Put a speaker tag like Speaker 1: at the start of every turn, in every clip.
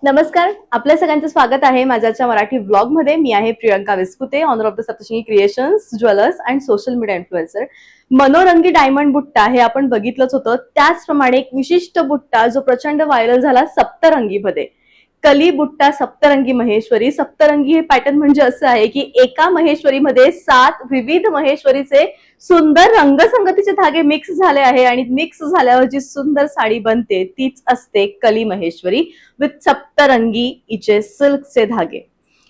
Speaker 1: नमस्कार, आपल्या सगळ्यांचं स्वागत आहे माझ्याच्या मराठी ब्लॉग मध्ये. मी आहे Priyanka Viskute, owner of the Saptashrungi creations, jewellers and social media influencer. मनोरंगी डायमंड बुट्टा हे आपण बघितलंच होतं. त्याचप्रमाणे एक विशिष्ट बुट्टा जो प्रचंड व्हायरल झाला सप्तरंगीमध्ये, कली बुट्टा सप्तरंगी महेश्वरी. सप्तरंगी हे पॅटर्न म्हणजे असं आहे की एका महेश्वरीमध्ये 7 विविध महेश्वरीचे सुंदर रंगसंगतीचे धागे मिक्स झाले आहे आणि मिक्स झाल्यावर जी सुंदर साडी बनते तीच असते कली महेश्वरी विथ सप्तरंगी इचे सिल्कचे धागे.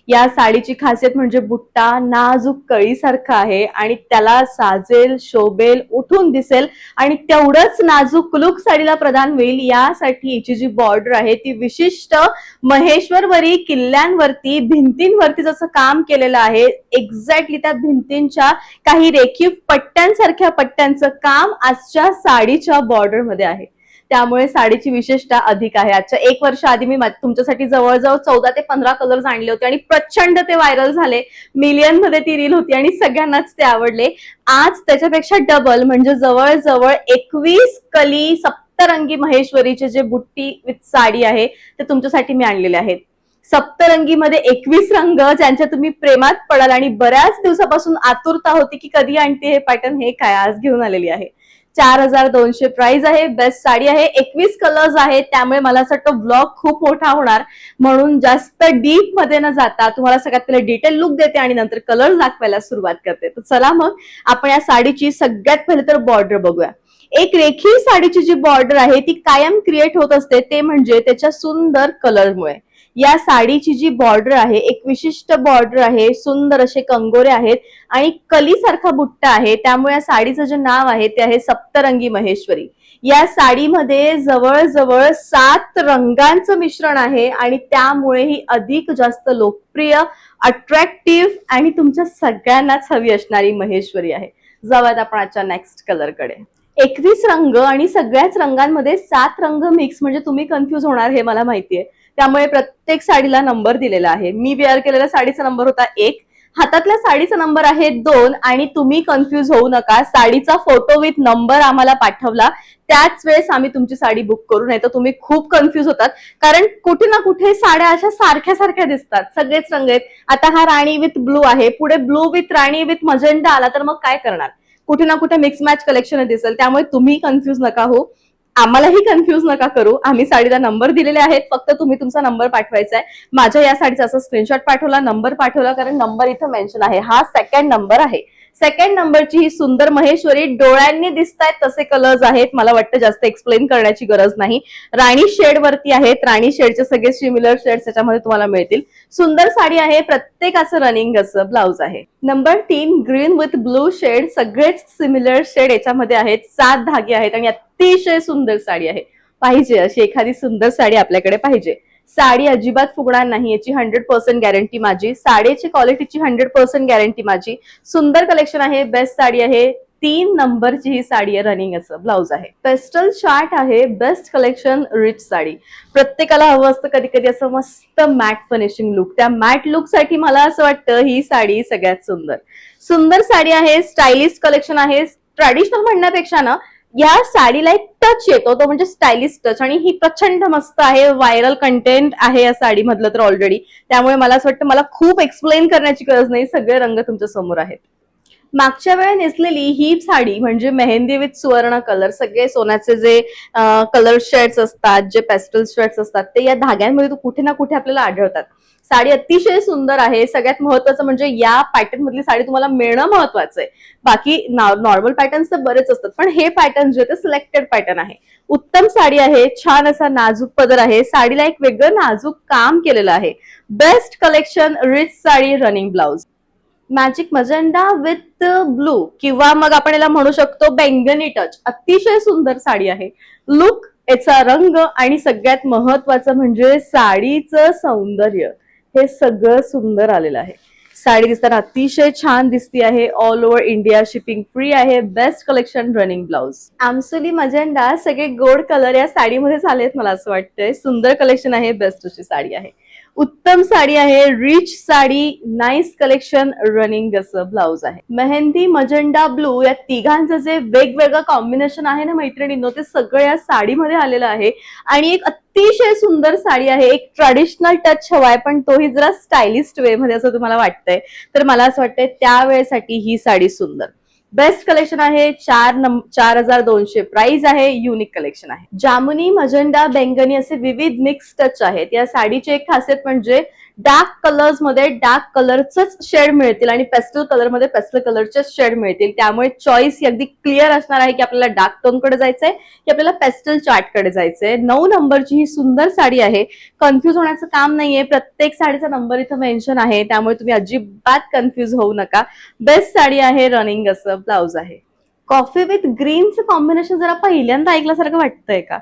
Speaker 1: या साडीची खासियत म्हणजे बुट्टा नाजूक कळीसारखा आहे आणि त्याला साजेल, शोभेल, उठून दिसेल आणि तेवढंच नाजूक लुक साडीला प्रदान होईल यासाठी हिची जी बॉर्डर आहे ती विशिष्ट महेश्वरवरी किल्ल्यांवरती, भिंतींवरती जसं काम केलेलं आहे, एक्झॅक्टली त्या भिंतींच्या काही रेखीव पट्ट्यांसारख्या पट्ट्यांचं काम आजच्या साडीच्या बॉर्डर मध्ये आहे. त्यामुळे साडीची विशेषता अधिक आहे. आजच्या 1 वर्ष आधी मी तुमच्यासाठी जवळजवळ 14 ते 15 कलर्स आणले होते आणि प्रचंड ते व्हायरल झाले. मिलियन मध्ये ती रील होती आणि सगळ्यांनाच ते आवडले. आज त्याच्यापेक्षा डबल म्हणजे जवळजवळ 21 कली सप्तरंगी महेश्वरीचे जे बुट्टी विथ साडी आहे ते तुमच्यासाठी मी आणलेले आहेत. सप्तरंगीमध्ये 21 रंग ज्यांच्या तुम्ही प्रेमात पडाल आणि बऱ्याच दिवसापासून आतुरता होती की कधी आणते हे पॅटर्न, हे काय आज घेऊन आलेली आहे. 4200 प्राइस आहे. बेस्ट साडी आहे. 21 कलर्स आहेत. त्यामुळे मला असं वाटतं ब्लॉग खूप मोठा होणार, म्हणून जास्त डीप मध्ये न जाता तुम्हाला सगळ्यात पहिले डिटेल लुक देते आणि नंतर कलर्स दाखवायला सुरुवात करते. तर चला मग आपण या साडीची सगळ्यात पहिले तर बॉर्डर बघूया. एक रेखीव साडीची जी बॉर्डर आहे ती कायम क्रिएट होत असते, ते म्हणजे त्याच्या सुंदर कलरमुळे. या साडीची जी बॉर्डर आहे एक विशिष्ट बॉर्डर आहे, सुंदर असे कंगोरे आहेत आणि कलीसारखा बुट्टा आहे. त्यामुळे या साडीचं जे नाव आहे ते आहे सप्तरंगी महेश्वरी. या साडीमध्ये जवळजवळ 7 रंगांचं मिश्रण आहे आणि त्यामुळे ही अधिक जास्त लोकप्रिय, अट्रॅक्टिव्ह आणि तुमच्या सगळ्यांनाच हवी असणारी महेश्वरी आहे. जाऊयात आपण आजच्या नेक्स्ट कलर कडे. 21 रंग आणि सगळ्याच रंगांमध्ये 7 रंग मिक्स म्हणजे तुम्ही कन्फ्युज होणार हे मला माहितीये. त्यामुळे प्रत्येक साडीला नंबर दिलेला आहे. मी वेअर केलेल्या साडीचा नंबर होता 1, हातातल्या साडीचा नंबर आहे 2 आणि तुम्ही कन्फ्युज होऊ नका. साडीचा फोटो विथ नंबर आम्हाला पाठवला त्याच वेळेस आम्ही तुमची साडी बुक करू, नाही तर तुम्ही खूप कन्फ्युज होतात. कारण कुठे ना कुठे साड्या अशा सारख्या सारख्या दिसतात, सगळेच रंग आहेत. आता हा राणी विथ ब्लू आहे, पुढे blue with Rani with magenta आला तर मग काय करणार? कुठे ना कुठे मिक्स मॅच कलेक्शन दिसेल. त्यामुळे तुम्ही कन्फ्युज नका हो, आम्हालाही कन्फ्युज नका करू. आम्ही साडीला नंबर दिलेले आहेत, फक्त तुम्ही तुमचा नंबर पाठवायचा आहे. माझ्या या साडीचा असा स्क्रीनशॉट पाठवला, नंबर पाठवला, कारण नंबर इथं मेन्शन आहे. हा 2nd नंबर आहे. 2nd नंबरची ही सुंदर महेश्वरी, डोळ्यांनी दिसतायत तसे कलर्स आहेत. मला वाटतं जास्त एक्सप्लेन करण्याची गरज नाही. राणी शेड वरती आहेत. राणी शेडचे सगळे सिमिलर शेड्स त्याच्यामध्ये तुम्हाला मिळतील. सुंदर साडी आहे. प्रत्येकाचं रनिंग असं ब्लाउज आहे. Number 3 green with blue shade, सगळेच सिमिलर शेड याच्यामध्ये आहेत. 7 धागे आहेत आणि अतिशय सुंदर साडी आहे. पाहिजे अशी एखादी सुंदर साडी आपल्याकडे पाहिजे. साडी अजिबात फुगणार नाही याची 100% गॅरंटी माझी. साडीची क्वालिटीची 100% गॅरंटी माझी. सुंदर कलेक्शन आहे. बेस्ट साडी आहे. 3 नंबरची ही साडी आहे. रनिंग असं ब्लाउज आहे. पेस्टल चार्ट आहे. Best collection, rich sari. प्रत्येकाला हवं असतं कधी कधी असं मस्त मॅट फिनिशिंग लुक. त्या मॅट लुक साठी मला असं वाटतं ही साडी सगळ्यात सुंदर. सुंदर साडी आहे. स्टायलिश कलेक्शन आहे. ट्रॅडिशनल म्हणण्यापेक्षा ना या साडीला एक टच येतो, तो म्हणजे स्टायलिश टच, आणि ही प्रचंड मस्त आहे. व्हायरल कंटेंट आहे या साडी मधलं तर ऑलरेडी. त्यामुळे मला असं वाटतं मला खूप एक्सप्लेन करण्याची गरज नाही, सगळे रंग तुमच्या समोर आहेत. मागच्या वेळेला नेसलेली ही साडी म्हणजे मेहंदी विथ सुवर्ण कलर, सगळे सोन्याचे जे कलर शेड्स असतात, जे पेस्टल शेड्स असतात ते या धाग्यांमध्ये कुठे ना कुठे आपल्याला आढळतात. साडी अतिशय सुंदर आहे. सगळ्यात महत्वाचं म्हणजे या पॅटर्न मधली साडी तुम्हाला मिळणं महत्वाचं आहे. बाकी नॉर्मल पॅटर्न्स तर बरेच असतात, पण हे पॅटर्न जे ते सिलेक्टेड पॅटर्न आहे. उत्तम साडी आहे. छान असा नाजूक पदर आहे. साडीला एक वेगळं नाजूक काम केलेलं आहे. Best collection, rich sari, running blouse. Magic magenta with blue किंवा मग आपण याला म्हणू शकतो बेंगनी टच. अतिशय सुंदर साडी आहे. लुक, याचा रंग आणि सगळ्यात महत्वाचं म्हणजे साडीचं सौंदर्य, हे सगळं सुंदर आलेलं आहे. साडी दिसताना अतिशय छान दिसती आहे. All over India shipping free आहे. Best collection, running blouse. आमसुली मजेंडा, सगळे गोड कलर या साडीमध्ये झालेत मला असं वाटतंय. सुंदर कलेक्शन आहे. बेस्ट अशी साडी आहे. उत्तम साडी आहे, rich sari, nice collection, running असं ब्लाउज आहे. मेहंदी, मजेंडा, ब्लू या तिघांचं जे वेगवेगळं कॉम्बिनेशन आहे ना मैत्रिणींनो, ते सगळं या साडीमध्ये आलेलं आहे. आणि एक अतिशय सुंदर साडी आहे. एक ट्रेडिशनल टच हवाय पण तोही जरा स्टायलिस्ट वे मध्ये असं तुम्हाला वाटतंय तर मला असं वाटतंय त्या वेळेसाठी ही साडी सुंदर. बेस्ट कलेक्शन आहे. 4,200 प्राइस आहे. युनिक कलेक्शन आहे. जामुनी, मजेंडा, बेंगनी असे विविध मिक्स टच आहेत. या साडीची एक खासियत म्हणजे डार्क कलर्स मध्ये डार्क कलरचेच शेड मिळतील आणि पेस्टल कलर मध्ये पेस्टल कलरचे शेड मिळतील. त्यामुळे चॉईस अगदी क्लिअर असणार आहे की आपल्याला डार्क टोन कडे जायचंय की आपल्याला पेस्टल चार्ट कडे जायचंय. 9 नंबरची ही सुंदर साडी आहे. कन्फ्युज होण्याचं काम नाहीये. प्रत्येक साडीचा नंबर इथं मेन्शन आहे त्यामुळे तुम्ही अजिबात कन्फ्युज होऊ नका. बेस्ट साडी आहे. रनिंग असं ब्लाउज आहे. कॉफी विथ ग्रीनचं कॉम्बिनेशन जरा पहिल्यांदा ऐकल्यासारखं वाटतंय का?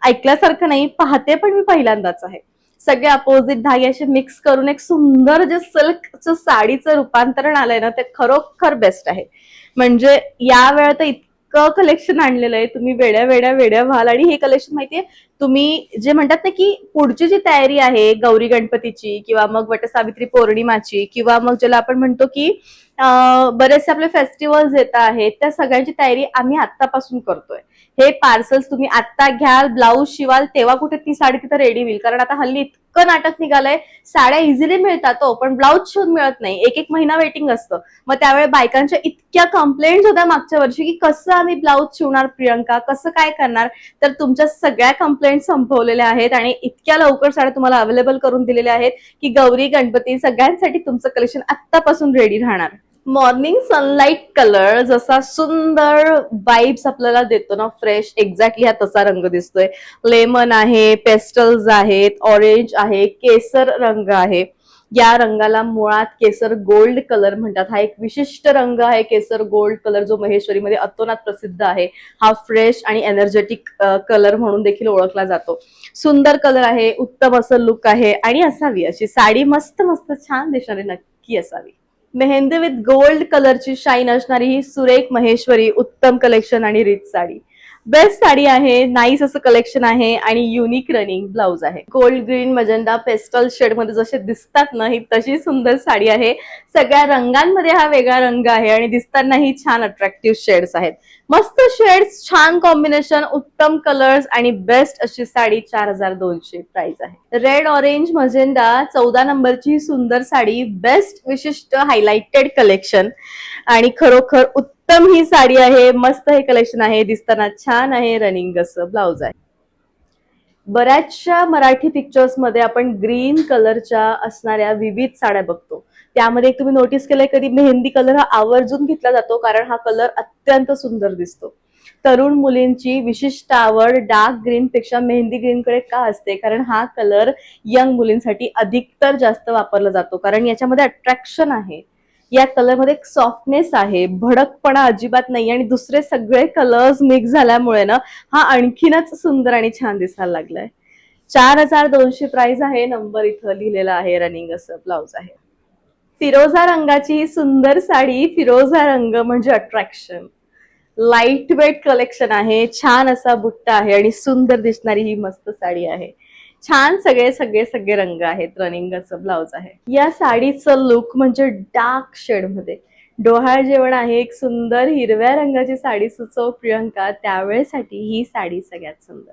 Speaker 1: ऐकल्यासारखं नाही, पाहते पण मी पहिल्यांदाच आहे. सगळे अपोजिट धागे असे मिक्स करून एक सुंदर जे सिल्कचं साडीचं रूपांतरण आलंय ना ते खरोखर बेस्ट आहे. म्हणजे या वेळेत इतकं कलेक्शन आणलेलं आहे, तुम्ही वेड्या वेड्या वेड्या व्हाल. आणि हे कलेक्शन माहितीये तुम्ही जे म्हणतात ना की पुढची जी तयारी आहे गौरी गणपतीची किंवा मग वटसावित्री पौर्णिमाची किंवा मग ज्याला आपण म्हणतो की बरेचसे आपले फेस्टिवल्स येत आहेत त्या सगळ्यांची तयारी आम्ही आत्तापासून करतोय. हे पार्सल्स तुम्ही आत्ता घ्याल, ब्लाऊज शिवाल तेव्हा कुठे ती साडी तिथं रेडी होईल. कारण आता हल्ली इतकं नाटक निघालंय, साड्या इझिली मिळतात हो पण ब्लाऊज शिवून मिळत नाही. एक महिना वेटिंग असतं. मग त्यावेळी बायकांच्या इतक्या कंप्लेंट्स होत्या मागच्या वर्षी की कसं आम्ही ब्लाऊज शिवणार प्रियंका, कसं काय करणार. तर तुमच्या सगळ्या कंप्लेंट संपवलेल्या आहेत आणि इतक्या लवकर साड्या तुम्हाला अवेलेबल करून दिलेल्या आहेत की गौरी गणपती सगळ्यांसाठी तुमचं कलेक्शन आत्तापासून रेडी राहणार. मॉर्निंग सनलाइट कलर जसा सुंदर वाइब्स आपल्याला देतो ना फ्रेश, एक्झॅक्टली हा तसा रंग दिसतोय. लेमन आहे, पेस्टल्स आहेत, ऑरेंज आहे, केसर रंग आहे. या रंगाला मुळात केसर गोल्ड कलर म्हणतात. हा एक विशिष्ट रंग आहे केसर गोल्ड कलर जो महेश्वरीमध्ये अतोनात प्रसिद्ध आहे. हा फ्रेश आणि एनर्जेटिक कलर म्हणून देखील ओळखला जातो. सुंदर कलर आहे, उत्तम असं लुक आहे आणि असावी अशी साडी मस्त मस्त छान दिसणारी नक्की असावी. मेहंदी विथ गोल्ड कलरची शाईन असणारी ही सुरेख महेश्वरी उत्तम कलेक्शन आणि रिच साडी. बेस्ट साडी आहे. नाईस असं कलेक्शन आहे आणि युनिक रनिंग ब्लाउज आहे. Gold, green, magenta, pastel shade मध्ये जसे दिसतात ना ही तशी सुंदर साडी आहे. सगळ्या रंगांमध्ये हा वेगळा रंग आहे आणि दिसतानाही छान अट्रॅक्टिव्ह शेड्स आहेत. मस्त शेड्स, छान कॉम्बिनेशन, उत्तम कलर्स आणि बेस्ट अशी साडी. 4,200 प्राइस आहे. रेड, ऑरेंज, मजेंडा 14 नंबरची सुंदर साडी. बेस्ट विशिष्ट हायलाइटेड कलेक्शन आणि खरोखर उत्तम ही साडी आहे. मस्त हे कलेक्शन आहे. दिसताना छान आहे. रनिंग असं ब्लाउज आहे. बऱ्याचशा मराठी पिक्चर्स मध्ये आपण ग्रीन कलरच्या असणाऱ्या विविध साड्या बघतो. त्यामध्ये तुम्ही नोटीस केलंय कधी मेहंदी कलर हा आवर्जून घेतला जातो कारण हा कलर अत्यंत सुंदर दिसतो. तरुण मुलींची विशिष्ट आवड डार्क ग्रीन पेक्षा मेहंदी ग्रीन कडे का असते? कारण हा कलर यंग मुलींसाठी अधिकतर जास्त वापरला जातो कारण याच्यामध्ये अट्रॅक्शन आहे. या कलर मध्ये एक सॉफ्टनेस आहे, भडकपणा अजिबात नाही आणि दुसरे सगळे कलर्स मिक्स झाल्यामुळे ना हा आणखीनच सुंदर आणि छान दिसायला लागलाय. 4,200 प्राइस आहे. नंबर इथं लिहिलेला आहे. रनिंग असं ब्लाउज आहे. फिरोजा रंगाची सुंदर साडी. फिरोजा रंग म्हणजे अट्रॅक्शन. लाईट वेट कलेक्शन आहे. छान असा बुट्टा आहे आणि सुंदर दिसणारी ही मस्त साडी आहे. छान सगळे सगळे सगळे रंग आहेत. रनिंग असं ब्लाउज आहे. या साडीचं लुक म्हणजे डार्क शेड मध्ये डोहाळ जेवण आहे. एक सुंदर हिरव्या रंगाची साडी सुचव प्रियंका, त्यावेळेसाठी ही साडी सगळ्यात सुंदर.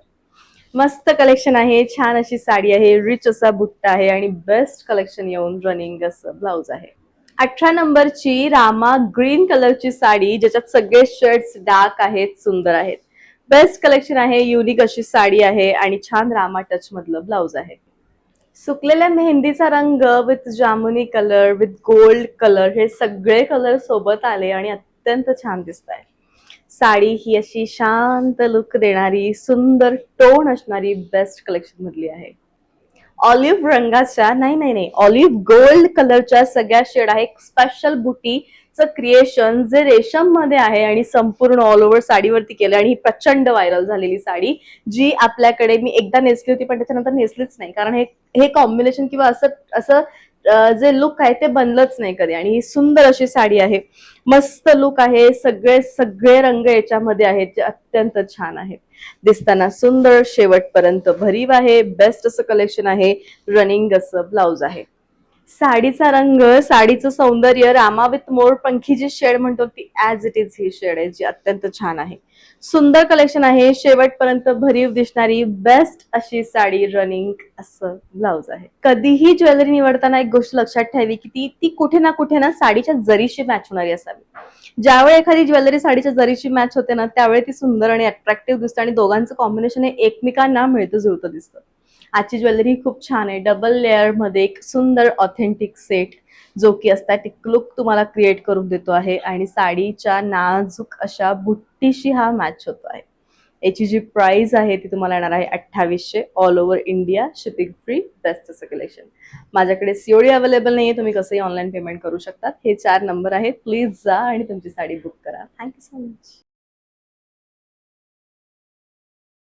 Speaker 1: मस्त कलेक्शन आहे. छान अशी साडी आहे. रिच असा बुट्टा आहे आणि बेस्ट कलेक्शन येऊन रनिंग असं ब्लाउज आहे. 18 नंबरची रामा ग्रीन कलरची साडी ज्याच्यात सगळे शेड्स डार्क आहेत, सुंदर आहेत. बेस्ट कलेक्शन आहे. युनिक अशी साडी आहे आणि छान रामा टच मधलं ब्लाउज आहे. सुकलेल्या मेहंदीचा रंग विथ जामुनी कलर विथ गोल्ड कलर हे सगळे कलर सोबत आले आणि अत्यंत छान दिसत आहे. साडी ही अशी शांत लुक देणारी सुंदर टोन असणारी बेस्ट कलेक्शन मधली आहे. ऑलिव्ह रंगाच्या नाही ऑलिव्ह गोल्ड कलरच्या सगळ्या शेड आहे. स्पेशल बुटीचं क्रिएशन जे रेशम मध्ये आहे आणि संपूर्ण ऑल ओव्हर साडीवरती केलं आणि ही प्रचंड व्हायरल झालेली साडी जी आपल्याकडे मी एकदा नेसली होती पण त्याच्यानंतर नेसलीच नाही कारण हे कॉम्बिनेशन किंवा असं जे लुक आहे ते बनलंच नाही कधी. आणि ही सुंदर अशी साडी आहे, मस्त लुक आहे, सगळे सगळे रंग याच्यामध्ये आहेत जे अत्यंत छान आहेत. दिसताना सुंदर, शेवटपर्यंत भरीव आहे, बेस्ट असं कलेक्शन आहे. रनिंग असं ब्लाउज आहे. साडीचा रंग, साडीचं सौंदर्य, रामा विथ मोर पंखी जी शेड म्हणतो ती ऍज इट इज ही शेड आहे, जी अत्यंत छान आहे. सुंदर कलेक्शन आहे, शेवटपर्यंत भरीव दिसणारी बेस्ट अशी साडी, रनिंग असं ब्लाउज आहे. कधीही ज्वेलरी निवडताना एक गोष्ट लक्षात ठेवी की ती ती कुठे ना कुठे ना साडीच्या जरीशी मॅच होणारी असावी. ज्यावेळी एखादी ज्वेलरी साडीच्या जरीशी मॅच होते ना, त्यावेळी ती सुंदर आणि अट्रॅक्टिव्ह दिसते आणि दोघांचं कॉम्बिनेशन हे एकमेकांना मिळतं जुळतं दिसतं. आजची ज्वेलरी खूप छान आहे, डबल लेअर मध्ये एक सुंदर ऑथेंटिक सेट जो की अस्थेटिक लुक तुम्हाला क्रिएट करून देतो आहे आणि साडीच्या नाजूक अशा बुट्टीशी हा मॅच होतो आहे. याची जी प्राइस आहे ती तुम्हाला येणार आहे 2800, all over India, shipping free, best असं कलेक्शन. माझ्याकडे सीओडी अवेलेबल नाहीये, तुम्ही कसंही ऑनलाईन पेमेंट करू शकतात. हे 4 नंबर आहेत, प्लीज जा आणि तुमची साडी बुक करा. Thank you so much.